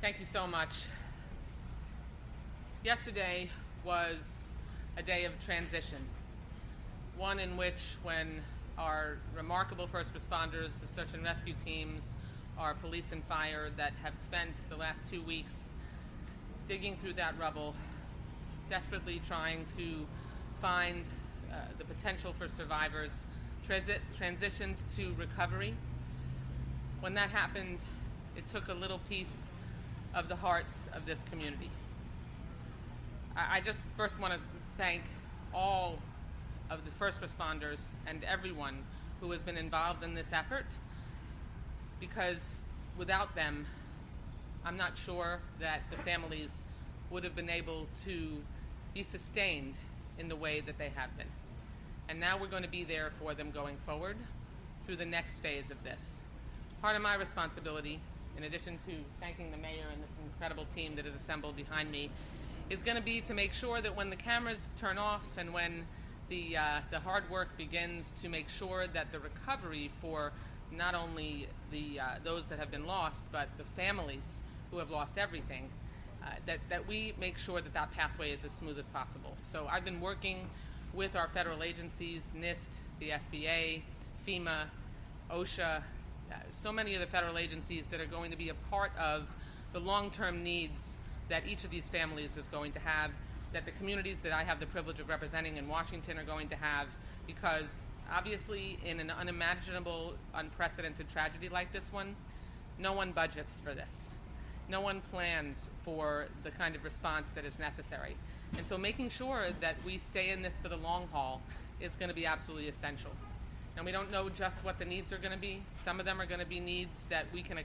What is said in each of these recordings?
Thank you so much. Yesterday was a day of transition, one in which when our remarkable first responders, the search and rescue teams, our police and fire that have spent the last 2 weeks digging through that rubble, desperately trying to find the potential for survivors, transitioned to recovery. When that happened, it took a little piece of the hearts of this community. I just first want to thank all of the first responders and everyone who has been involved in this effort, because without them, I'm not sure that the families would have been able to be sustained in the way that they have been. And now we're going to be there for them going forward through the next phase of this. Part of my responsibility, in addition to thanking the mayor and this incredible team that is assembled behind me, is going to be to make sure that when the cameras turn off and when the hard work begins, to make sure that the recovery for not only those that have been lost, but the families who have lost everything, that we make sure that that pathway is as smooth as possible. So I've been working with our federal agencies, NIST, the SBA, FEMA, OSHA, so many of the federal agencies that are going to be a part of the long-term needs that each of these families is going to have, that the communities that I have the privilege of representing in Washington are going to have, because obviously in an unimaginable, unprecedented tragedy like this one, no one budgets for this. No one plans for the kind of response that is necessary. And so making sure that we stay in this for the long haul is going to be absolutely essential. And we don't know just what the needs are going to be. Some of them are going to be needs that we can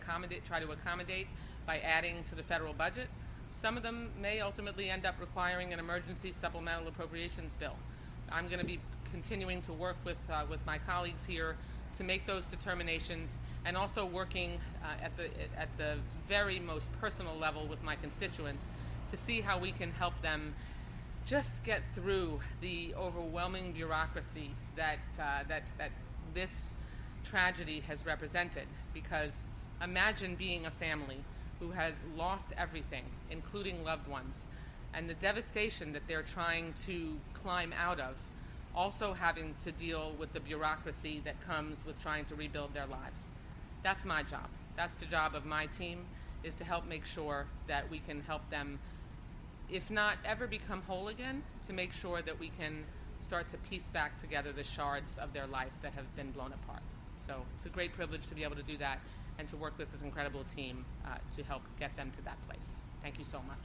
try to accommodate by adding to the federal budget. Some of them may ultimately end up requiring an emergency supplemental appropriations bill. I'm going to be continuing to work with my colleagues here to make those determinations, and also working at the very most personal level with my constituents to see how we can help them just get through the overwhelming bureaucracy that this tragedy has represented. Because imagine being a family who has lost everything, including loved ones, and the devastation that they're trying to climb out of, also having to deal with the bureaucracy that comes with trying to rebuild their lives. That's my job. That's the job of my team, is to help make sure that we can help them, if not ever become whole again, to make sure that we can start to piece back together the shards of their life that have been blown apart. So it's a great privilege to be able to do that and to work with this incredible team to help get them to that place. Thank you so much.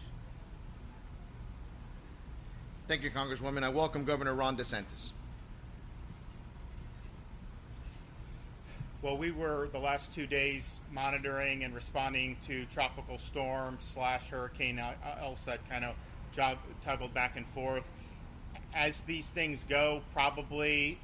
Thank you, Congresswoman. I welcome Governor Ron DeSantis. Well, we were the last 2 days monitoring and responding to tropical storm / Hurricane Elsa, kind of toggled back and forth. As these things go, probably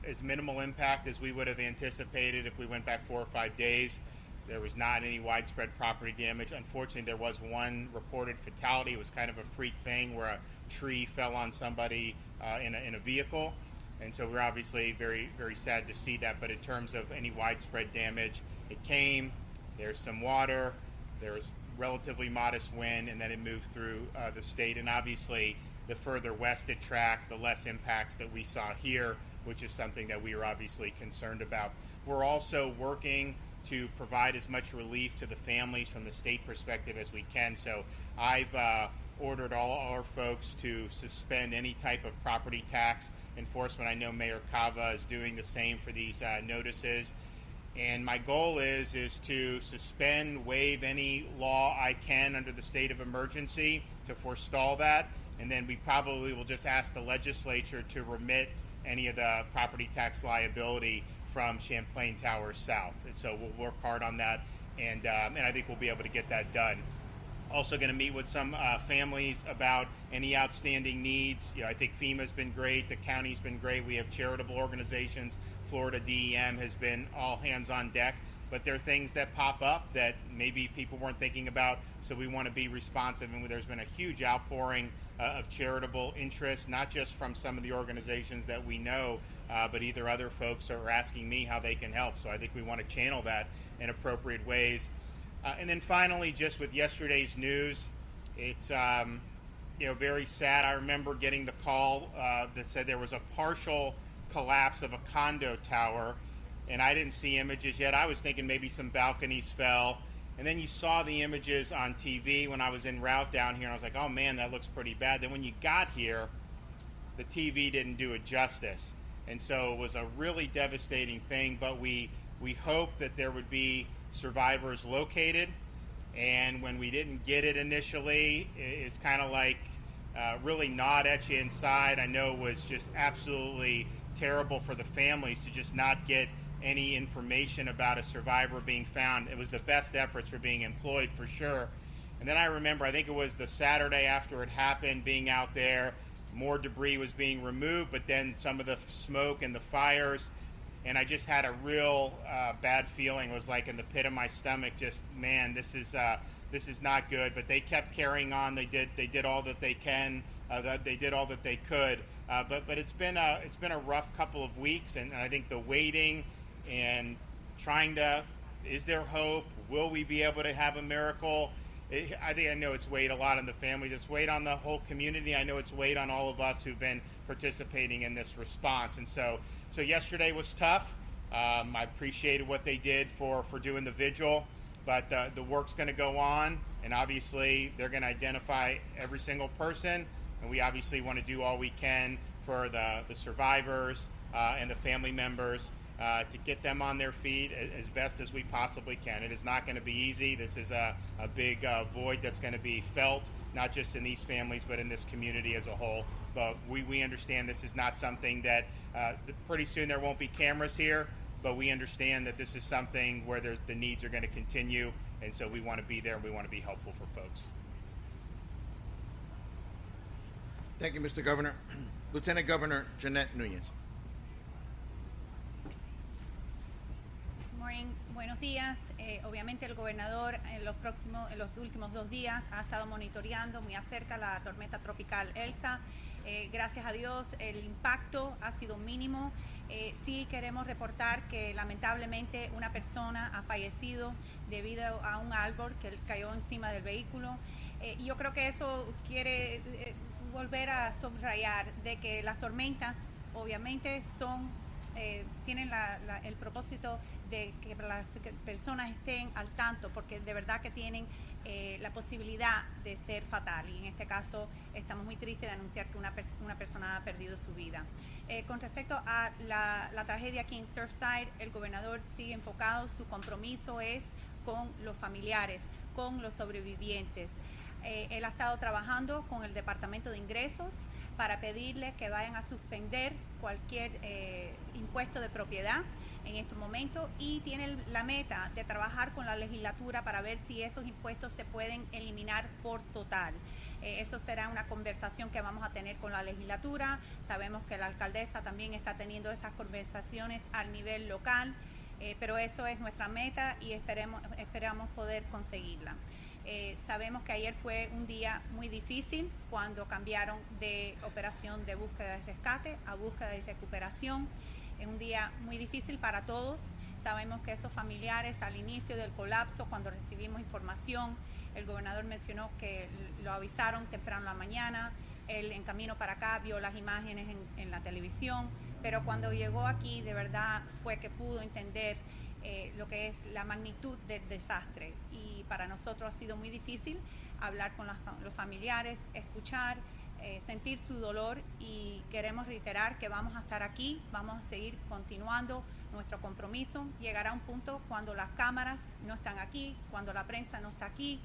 as minimal impact as we would have anticipated if we went back 4 or 5 days. There was not any widespread property damage. Unfortunately, there was one reported fatality. It was kind of a freak thing where a tree fell on somebody in a vehicle. And so we're obviously very, very sad to see that. But in terms of any widespread damage, it came. There's some water. There was relatively modest wind, and then it moved through the state. And obviously, the further west it tracked, the less impacts that we saw here, which is something that we are obviously concerned about. We're also working to provide as much relief to the families from the state perspective as we can. So I've ordered all our folks to suspend any type of property tax enforcement. I know Mayor Cava is doing the same for these notices. And my goal is to suspend, waive any law I can under the state of emergency to forestall that. And then we probably will just ask the legislature to remit any of the property tax liability from Champlain Towers South. And so we'll work hard on that, and I think we'll be able to get that done. Also going to meet with some families about any outstanding needs. I think FEMA's been great. The county's been great. We have charitable organizations. Florida DEM has been all hands on deck. But there are things that pop up that maybe people weren't thinking about, so we want to be responsive. And there's been a huge outpouring of charitable interest, not just from some of the organizations that we know, but either other folks are asking me how they can help. So I think we want to channel that in appropriate ways. And then finally, just with yesterday's news, it's very sad. I remember getting the call that said there was a partial collapse of a condo tower, and I didn't see images yet. I was thinking maybe some balconies fell. And then you saw the images on TV when I was en route down here, and I was like, oh man, that looks pretty bad. Then when you got here, the TV didn't do it justice. And so it was a really devastating thing, but we hoped that there would be survivors located. And when we didn't get it initially, it's kind of like really gnawed at you inside. I know it was just absolutely terrible for the families to just not get any information about a survivor being found. It was the best efforts were being employed for sure. And then I remember, I think it was the Saturday after it happened, being out there, more debris was being removed, but then some of the smoke and the fires, and I just had a real bad feeling. It was like in the pit of my stomach, just, man, this is not good. But they kept carrying on. They did all that they can. They did all that they could. But it's been a rough couple of weeks, and I think the waiting and trying to, is there hope? Will we be able to have a miracle? I know it's weighed a lot on the families. It's weighed on the whole community. I know it's weighed on all of us who've been participating in this response. And so yesterday was tough. I appreciated what they did for doing the vigil, but the work's going to go on, and obviously they're going to identify every single person, and we obviously want to do all we can for the survivors and the family members to get them on their feet as best as we possibly can. It is not going to be easy. This is a big void that's going to be felt, not just in these families, but in this community as a whole. But we understand this is not something that pretty soon there won't be cameras here, but we understand that this is something where the needs are going to continue, and so we want to be there and we want to be helpful for folks. Thank you, Mr. Governor. Lieutenant Governor Jeanette Núñez. Buenos días. Obviamente el gobernador en los últimos 2 días ha estado monitoreando muy acerca la tormenta tropical Elsa. Gracias a Dios el impacto ha sido mínimo. Sí queremos reportar que lamentablemente una persona ha fallecido debido a un árbol que cayó encima del vehículo. Y yo creo que eso quiere volver a subrayar de que las tormentas obviamente tienen el propósito de que las personas estén al tanto, porque de verdad que tienen la posibilidad de ser fatal, y en este caso estamos muy tristes de anunciar que una persona ha perdido su vida. Con respecto a la tragedia aquí en Surfside, el gobernador sigue enfocado, su compromiso es con los familiares, con los sobrevivientes. Él ha estado trabajando con el Departamento de Ingresos para pedirles que vayan a suspender cualquier impuesto de propiedad en estos momentos, y tiene la meta de trabajar con la legislatura para ver si esos impuestos se pueden eliminar por total. Eso será una conversación que vamos a tener con la legislatura. Sabemos que la alcaldesa también está teniendo esas conversaciones al nivel local, pero eso es nuestra meta y esperamos poder conseguirla. Sabemos que ayer fue un día muy difícil cuando cambiaron de operación de búsqueda y rescate a búsqueda y recuperación. Es un día muy difícil para todos. Sabemos que esos familiares al inicio del colapso, cuando recibimos información, el gobernador mencionó que lo avisaron temprano en la mañana. Él en camino para acá vio las imágenes en la televisión, pero cuando llegó aquí de verdad fue que pudo entender lo que es la magnitud del desastre, y para nosotros ha sido muy difícil hablar con los familiares, escuchar, sentir su dolor, y queremos reiterar que vamos a estar aquí, vamos a seguir continuando nuestro compromiso. Llegará un punto cuando las cámaras no están aquí, cuando la prensa no está aquí,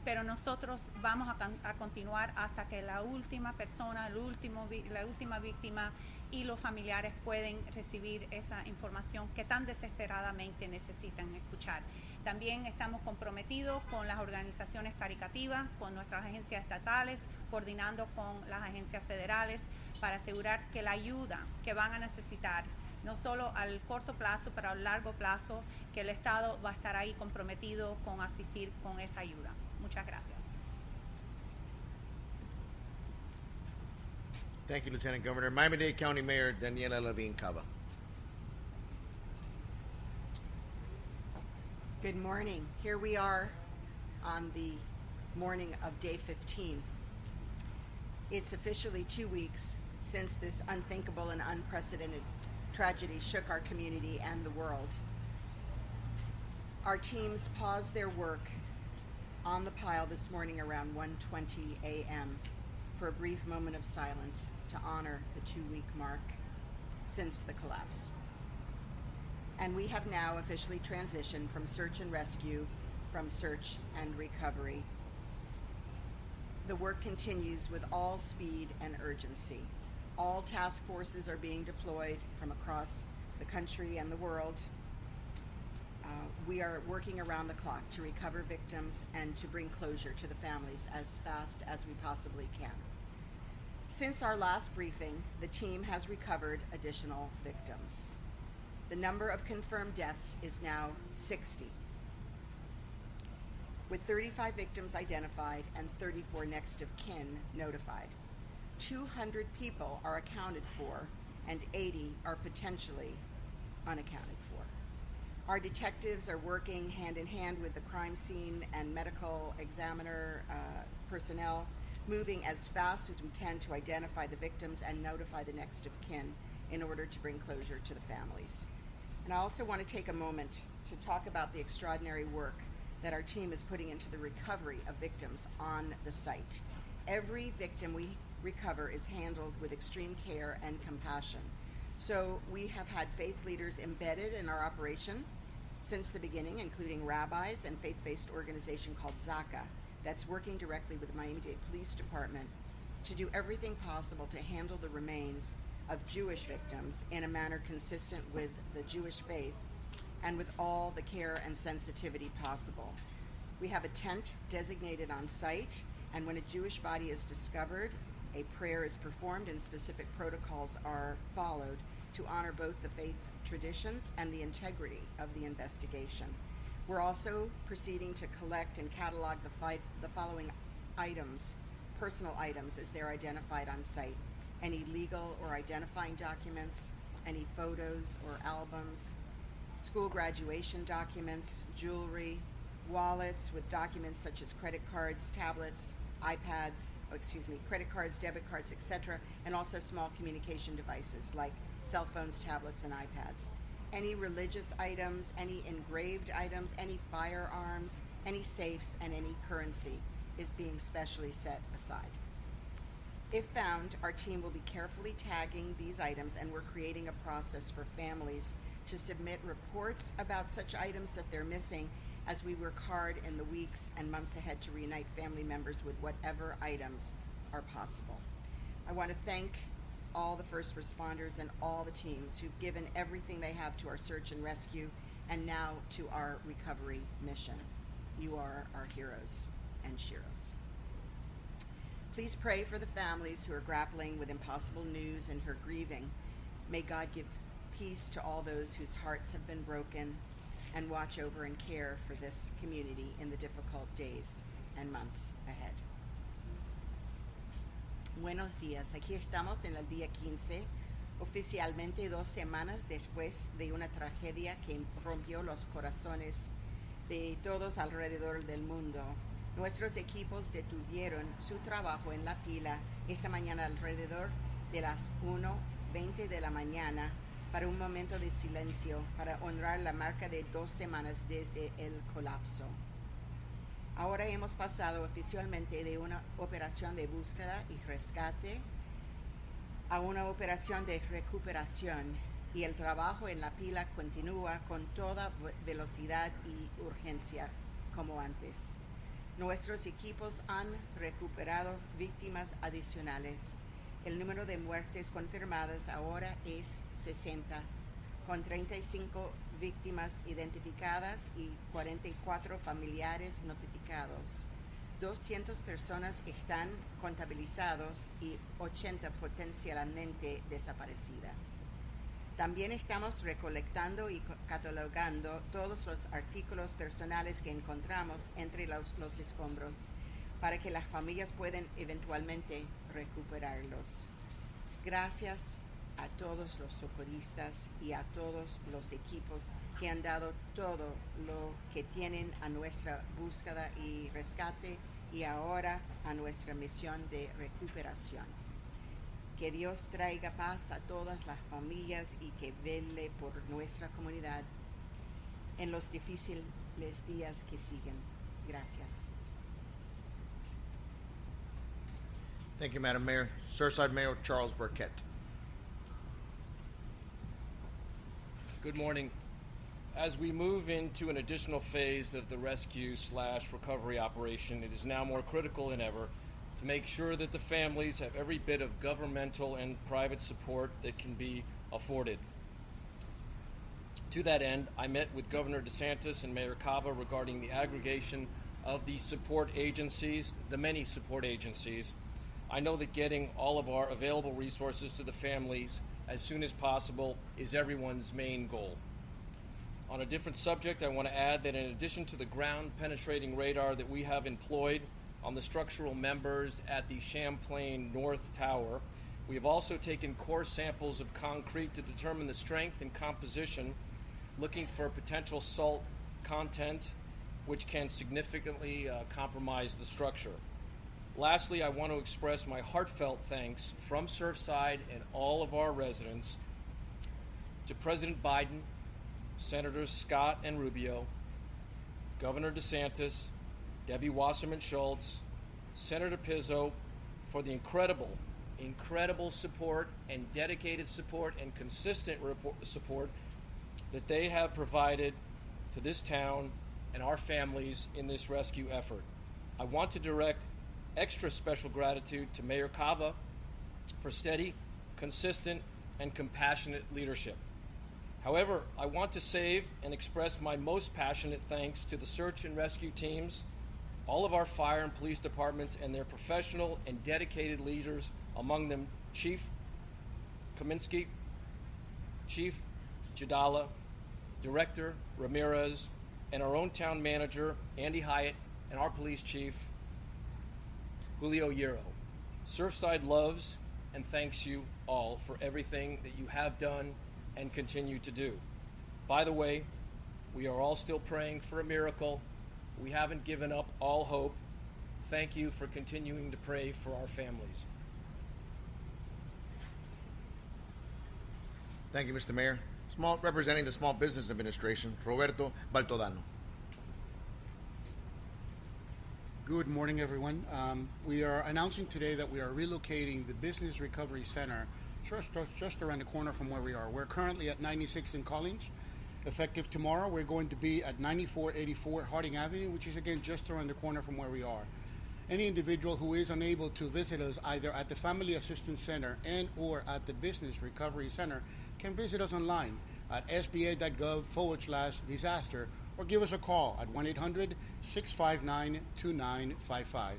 pero nosotros vamos a continuar hasta que la última persona, la última víctima y los familiares pueden recibir esa información que tan desesperadamente necesitan escuchar. También estamos comprometidos con las organizaciones caritativas, con nuestras agencias estatales, coordinando con las agencias federales para asegurar que la ayuda que van a necesitar, no solo al corto plazo, pero al largo plazo, que el Estado va a estar ahí comprometido con asistir con esa ayuda. Muchas gracias. Thank you, Lieutenant Governor. Miami-Dade County Mayor Daniela Levine Cava. Good morning. Here we are on the morning of day 15. It's officially 2 weeks since this unthinkable and unprecedented tragedy shook our community and the world. Our teams paused their work on the pile this morning around 1:20 a.m. for a brief moment of silence to honor the 2-week mark since the collapse. And we have now officially transitioned from search and rescue from search and recovery. The work continues with all speed and urgency. All task forces are being deployed from across the country and the world. We are working around the clock to recover victims and to bring closure to the families as fast as we possibly can. Since our last briefing, the team has recovered additional victims. The number of confirmed deaths is now 60, with 35 victims identified and 34 next of kin notified. 200 people are accounted for and 80 are potentially unaccounted for. Our detectives are working hand in hand with the crime scene and medical examiner personnel, moving as fast as we can to identify the victims and notify the next of kin in order to bring closure to the families. And I also want to take a moment to talk about the extraordinary work that our team is putting into the recovery of victims on the site. Every victim we recover is handled with extreme care and compassion. So we have had faith leaders embedded in our operation since the beginning, including rabbis and faith-based organization called Zaka that's working directly with the Miami-Dade Police Department to do everything possible to handle the remains of Jewish victims in a manner consistent with the Jewish faith and with all the care and sensitivity possible. We have a tent designated on site, and when a Jewish body is discovered, a prayer is performed and specific protocols are followed to honor both the faith traditions and the integrity of the investigation. We're also proceeding to collect and catalog the following items, personal items as they're identified on site. Any legal or identifying documents, any photos or albums, school graduation documents, jewelry, wallets with documents such as credit cards, tablets, iPads, credit cards, debit cards, etc., and also small communication devices like cell phones, tablets, and iPads. Any religious items, any engraved items, any firearms, any safes, and any currency is being specially set aside. If found, our team will be carefully tagging these items, and we're creating a process for families to submit reports about such items that they're missing as we work hard in the weeks and months ahead to reunite family members with whatever items are possible. I want to thank all the first responders and all the teams who've given everything they have to our search and rescue and now to our recovery mission. You are our heroes and sheroes. Please pray for the families who are grappling with impossible news and who are grieving. May God give peace to all those whose hearts have been broken and watch over and care for this community in the difficult days and months ahead. Buenos días, aquí estamos en el día 15, oficialmente 2 semanas después de una tragedia que rompió los corazones de todos alrededor del mundo. Nuestros equipos detuvieron su trabajo en la pila esta mañana alrededor de las 1:20 de la mañana para un momento de silencio para honrar la marca de 2 semanas desde el colapso. Ahora hemos pasado oficialmente de una operación de búsqueda y rescate a una operación de recuperación, y el trabajo en la pila continúa con toda velocidad y urgencia como antes. Nuestros equipos han recuperado víctimas adicionales. El número de muertes confirmadas ahora es 60, con 35 víctimas identificadas y 44 familiares notificados. 200 personas están contabilizados y 80 potencialmente desaparecidas. También estamos recolectando y catalogando todos los artículos personales que encontramos entre los escombros para que las familias puedan eventualmente recuperarlos. Gracias a todos los socorristas y a todos los equipos que han dado todo lo que tienen a nuestra búsqueda y rescate y ahora a nuestra misión de recuperación. Que Dios traiga paz a todas las familias y que vele por nuestra comunidad en los difíciles días que siguen. Gracias. Thank you, Madam Mayor. Surfside Mayor Charles Burkett. Good morning. As we move into an additional phase of the rescue/recovery operation, it is now more critical than ever to make sure that the families have every bit of governmental and private support that can be afforded. To that end, I met with Governor DeSantis and Mayor Cava regarding the aggregation of the support agencies, the many support agencies. I know that getting all of our available resources to the families as soon as possible is everyone's main goal. On a different subject, I want to add that in addition to the ground penetrating radar that we have employed on the structural members at the Champlain North Tower, we have also taken core samples of concrete to determine the strength and composition, looking for potential salt content which can significantly compromise the structure. Lastly, I want to express my heartfelt thanks from Surfside and all of our residents to President Biden, Senators Scott and Rubio, Governor DeSantis, Debbie Wasserman Schultz, Senator Pizzo for the incredible support and dedicated support and consistent support that they have provided to this town and our families in this rescue effort. I want to direct extra special gratitude to Mayor Cava for steady, consistent, and compassionate leadership. However, I want to save and express my most passionate thanks to the search and rescue teams, all of our fire and police departments, and their professional and dedicated leaders, among them Chief Kaminsky, Chief Jadala, Director Ramirez, and our own town manager, Andy Hyatt, and our police chief, Julio Hierro. Surfside loves and thanks you all for everything that you have done and continue to do. By the way, we are all still praying for a miracle. We haven't given up all hope. Thank you for continuing to pray for our families. Thank you, Mr. Mayor. Representing the Small Business Administration, Roberto Baltodano. Good morning, everyone. We are announcing today that we are relocating the Business Recovery Center just around the corner from where we are. We're currently at 96 in Collins. Effective tomorrow, we're going to be at 9484 Harding Avenue, which is again just around the corner from where we are. Any individual who is unable to visit us either at the Family Assistance Center and or at the Business Recovery Center can visit us online at sba.gov/disaster or give us a call at 1-800-659-2955.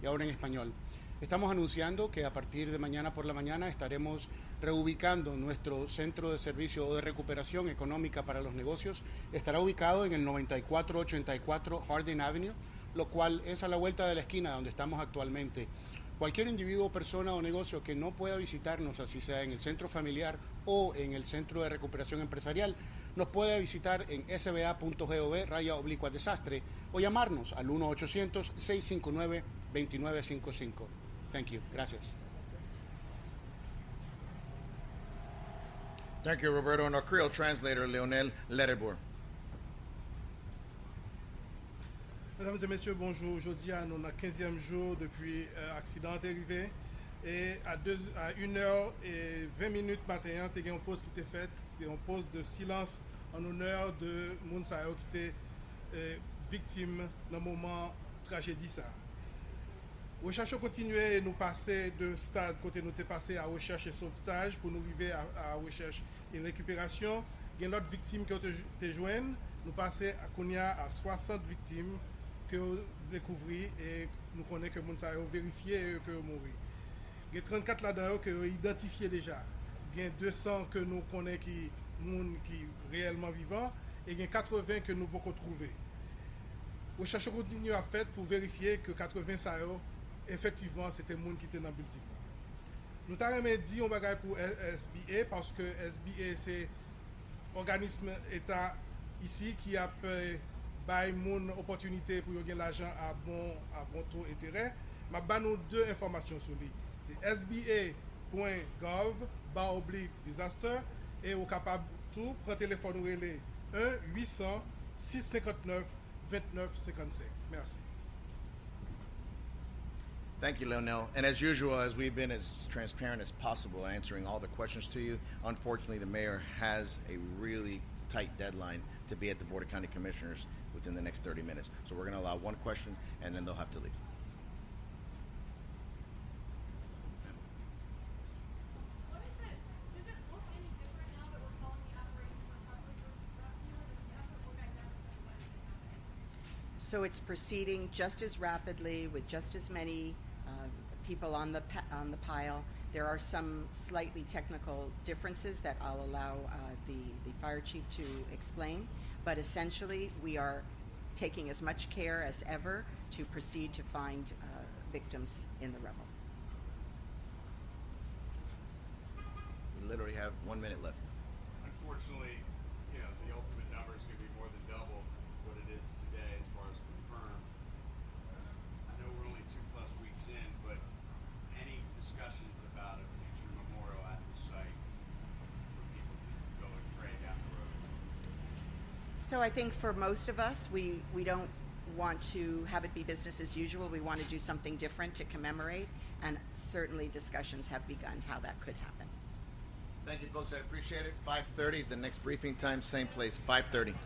Y ahora en español. Estamos anunciando que a partir de mañana por la mañana estaremos reubicando nuestro centro de servicio o de recuperación económica para los negocios. Estará ubicado en el 9484 Harding Avenue, lo cual es a la vuelta de la esquina donde estamos actualmente. Cualquier individuo, persona o negocio que no pueda visitarnos, así sea en el centro familiar o en el centro de recuperación empresarial, nos puede visitar en sba.gov/desastre o llamarnos al 1-800-659-2955. Thank you. Gracias. Thank you, Roberto. And our Creole translator, Leonel Letterbourg. Mesdames et messieurs, bonjour. Aujourd'hui, nous avons le 15e jour depuis l'accident arrivé. Et à 1h20 matin, il y a une pause qui était faite. C'est une pause de silence en honneur de Mounsayo qui était victime dans le moment de tragédie. Recherche continuait et nous passer de stade côté nous était passé à recherche et sauvetage pour nous arriver à recherche et récupération. Il y a une autre victime qui a été jointe. Nous passons à 60 victimes que nous découvrons et nous connaissons que nous avons vérifié et que nous mourons. Il y a 34 là-dedans que nous identifiés déjà. Il y a 200 que nous connaissons qui sont réellement vivants et il y a 80 que nous pouvons trouver. Recherche continue à faire pour vérifier que 80 ça effectivement c'était le monde qui était dans le building. Nous t'avons dit on bagay pour SBA parce que SBA c'est organisme état ici qui a bay moun opportunité pour gagner l'argent à bon taux d'intérêt. M'a ba nous deux informations sur lui. C'est sba.gov/disaster et au capable tout prendre téléphone ou relais 1-800-659-2955. Merci. Thank you, Lionel. And as usual, as we've been as transparent as possible answering all the questions to you, unfortunately, the mayor has a really tight deadline to be at the Board of County Commissioners within the next 30 minutes. So we're going to allow one question, and then they'll have to leave. Does it look any different now that we're calling the operation recovery versus rescue, or does the effort look identical to what has been happening? So it's proceeding just as rapidly with just as many people on the pile. There are some slightly technical differences that I'll allow the fire chief to explain, but essentially we are taking as much care as ever to proceed to find victims in the rubble. We literally have 1 minute left. Unfortunately, you know, the ultimate number is going to be more than double what it is today as far as confirmed. I know we're only 2+ weeks in, but any discussions about a future memorial at the site for people to go and pray down the road? So I think for most of us, we don't want to have it be business as usual. We want to do something different to commemorate, and certainly discussions have begun how that could happen. Thank you, folks. I appreciate it. 5:30 is the next briefing time. Same place, 5:30.